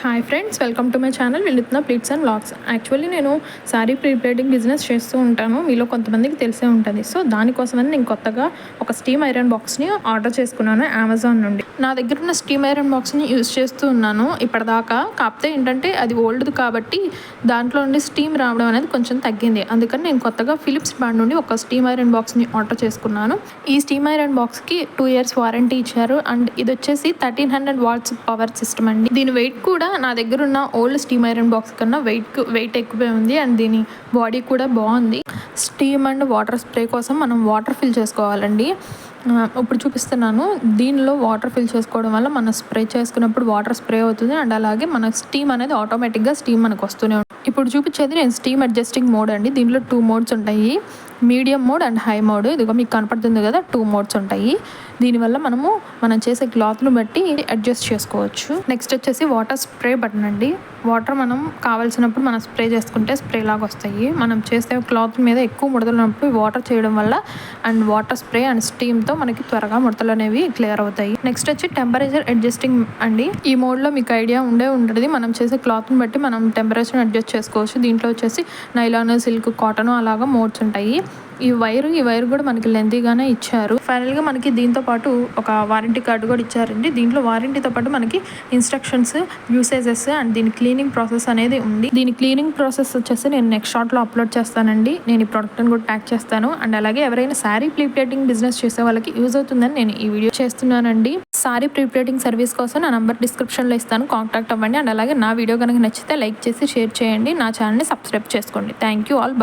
Hi friends, welcome to my channel వినూత్న pleats and vlogs. Actually నేను sari pre-pleating business చేస్తూ ఉంటాను. మీలో కొంతమందికి తెలిసే ఉంటుంది. సో దానికోసమని నేను కొత్తగా ఒక స్టీమ్ ఐరన్ బాక్స్ని ఆర్డర్ చేసుకున్నాను అమెజాన్ నుండి. నా దగ్గర ఉన్న స్టీమ్ ఐరన్ బాక్స్ని యూజ్ చేస్తూ ఉన్నాను ఇప్పటిదాకా. కాకపోతే ఏంటంటే అది ఓల్డ్ది కాబట్టి దాంట్లో నుండి స్టీమ్ రావడం అనేది కొంచెం తగ్గింది. అందుకని నేను కొత్తగా ఫిలిప్స్ బ్రాండ్ నుండి ఒక స్టీమ్ ఐరన్ బాక్స్ని ఆర్డర్ చేసుకున్నాను. ఈ స్టీమ్ ఐరన్ బాక్స్కి 2 years వారంటీ ఇచ్చారు. అండ్ ఇది వచ్చేసి 1300 watts పవర్ సిస్టమ్ అండి. దీని వెయిట్ కూడా నా దగ్గర ఉన్న ఓల్డ్ స్టీమ్ ఐరన్ బాక్స్ కన్నా వెయిట్ ఎక్కువే ఉంది. అండ్ దీని బాడీ కూడా బాగుంది. స్టీమ్ అండ్ వాటర్ స్ప్రే కోసం మనం వాటర్ ఫిల్ చేసుకోవాలండి. ఇప్పుడు చూపిస్తున్నాను. దీనిలో వాటర్ ఫిల్ చేసుకోవడం వల్ల మనం స్ప్రే చేసుకున్నప్పుడు వాటర్ స్ప్రే అవుతుంది. అండ్ అలాగే మన స్టీమ్ అనేది ఆటోమేటిక్గా స్టీమ్ మనకు వస్తూనే ఉంటుంది. ఇప్పుడు చూపించేది నేను స్టీమ్ అడ్జస్టింగ్ మోడ్ అండి. దీనిలో 2 modes ఉంటాయి, medium mode and high mode. ఇదిగో మీకు కనపడుతుంది కదా, 2 modes ఉంటాయి. దీనివల్ల మనం చేసే క్లాత్ను బట్టి అడ్జస్ట్ చేసుకోవచ్చు. నెక్స్ట్ వచ్చేసి వాటర్ స్ప్రే బటన్ అండి. వాటర్ మనం కావాల్సినప్పుడు మనం స్ప్రే చేసుకుంటే స్ప్రే లాగా వస్తాయి. మనం చేసే క్లాత్ మీద ఎక్కువ ముడతలు ఉన్నప్పుడు వాటర్ చేయడం వల్ల అండ్ వాటర్ స్ప్రే అండ్ స్టీమ్తో మనకి త్వరగా ముడతలు అనేవి క్లియర్ అవుతాయి. నెక్స్ట్ వచ్చి టెంపరేచర్ అడ్జస్టింగ్ అండి. ఈ మోడ్లో మీకు ఐడియా ఉంటుంది. మనం చేసే క్లాత్ని బట్టి మనం టెంపరేచర్ అడ్జస్ట్ చేసుకోవచ్చు. దీంట్లో వచ్చేసి నైలాన్, సిల్క్, కాటన్ అలాగా మోడ్స్ ఉంటాయి. ఈ వైర్ కూడా మనకి లెంతీగానే ఇచ్చారు. ఫైనల్గా మనకి దీంతో పాటు ఒక వారంటీ కార్డు కూడా ఇచ్చారండి. దీంట్లో వారంటీతో పాటు మనకి ఇన్స్ట్రక్షన్స్, యూసేజెస్ అండ్ దీని క్లీనింగ్ ప్రాసెస్ అనేది ఉంది. దీని క్లీనింగ్ ప్రాసెస్ వచ్చేసి నేను నెక్స్ట్ షార్ట్లో అప్లోడ్ చేస్తానండి. నేను ఈ ప్రోడక్ట్ని కూడా ట్యాగ్ చేస్తాను. అండ్ అలాగే ఎవరైనా శారీ ప్రీప్లేటింగ్ బిజినెస్ చేసే వాళ్ళకి యూజ్ అవుతుందని నేను ఈ వీడియో చేస్తున్నానండి. శారీ ప్రీప్లేటింగ్ సర్వీస్ కోసం నా నంబర్ డిస్క్రిప్షన్లో ఇస్తాను, కాంటాక్ట్ అవ్వండి. అండ్ అలాగే నా వీడియో కనుక నచ్చితే లైక్ చేసి షేర్ చేయండి. నా ఛానల్ని సబ్స్క్రైబ్ చేసుకోండి. Thank you all. బై.